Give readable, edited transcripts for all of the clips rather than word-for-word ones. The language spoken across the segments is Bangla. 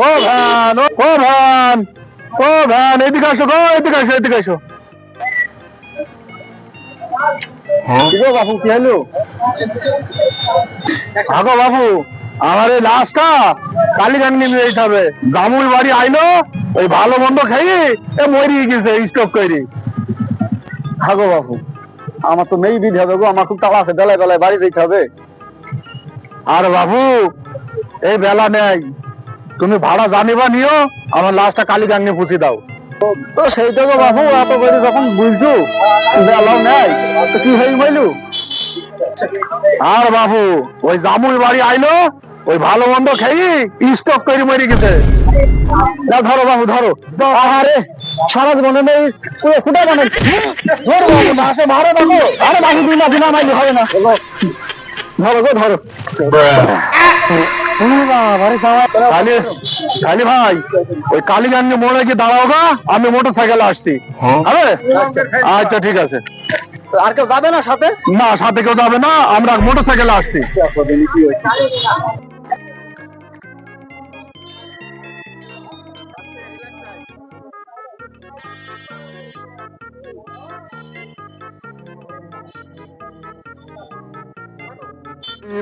ও ভ্যান, ও ভ্যান, ও ভ্যান, এদিকে আসো গো, এদিকে আসো, এদিকে আসো। কি গো বাবু, কি হলো? আগো বাবু, আমার এই লাশটা কালীগঞ্জ নিয়ে যেতে হবে। জামুই বাড়ি আইলো, ওই ভালো মন্দ খাই মরিয়ে গেছে স্টক করে। আগো বাবু, আমার তো নেই বিধ হবে গো, আমার খুব তাড়া আছে, বেলায় বেলায় বাড়ি যেতে হবে। আর বাবু, এই বেলা নেই, তুমি ভাড়া জানিবা নিও, আমার লাশটা কালীগঞ্জ নিয়ে পুষি দাও। তো সেইটা গো বাবু, এত করে যখন বুঝছো বেলাও নেই, তো কি হয়ে বললু? আর বাবু, ওই জামুই বাড়ি আইলো, ওই ভালো মন্দ খেয়ে স্টক করে মরে গেছে। না ধরো বাবু, ধরো। আরে সারা জীবনে নেই ফুটা মানে ধরো বাবু, মাসে ভাড়া দেখো। আরে বাবু, দুই না মাইলে হবে না, ধরো গো, ধরো। কালী কালী ভাই, ওই কালীগঞ্জ মোড়ে গিয়ে দাঁড়াও গা, আমি মোটর সাইকেলে আসছি। হবে? আচ্ছা ঠিক আছে। আর কেউ যাবে না সাথে? না, সাথে কেউ যাবে না, আমরা মোটর সাইকেলে আসছি।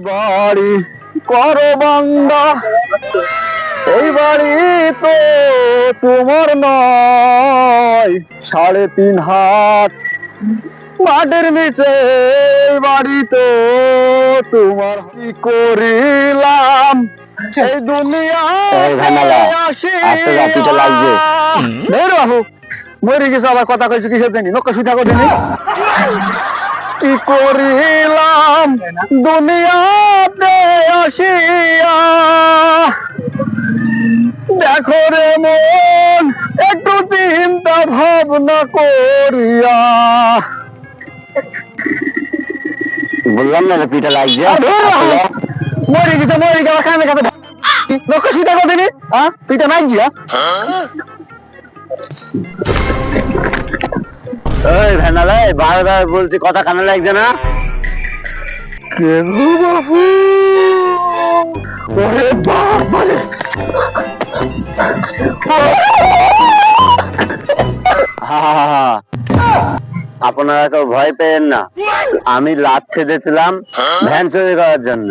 বাড়ি করো বান্দা, এই বাড়ি তো তোমার নয়, 3.5 হাত মাটির নিচে এই বাড়ি তো তোমার। কি করিলাম এই দুনিয়া লাগছে বাবু, মরে গেছে আবার কথা কইছো কিসের জানি, নৌকা সুবিধা করে নি। কি করিলাম দুনিয়াতে আসিয়া, দেখো রে মন একটু চিন্তা ভাবনা করিয়া। বললাম না পিঠা লাগছে, মরে গেছে, মরে গেছে, কানে কানে নৌকা সুবিধা করে নি, পিঠা নাই জিয়া। ওই ভ্যানালে বারবার বলছি, কথা কানে লাগছে না? কেন বাবু? ওরে বাবা, আপনারা তো ভয় পেয়েন না, আমি লাত খেতেছিলাম ভ্যান চুরি করার জন্য।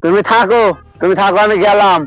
তুমি থাকো, তুমি থাকো, আমি গেলাম।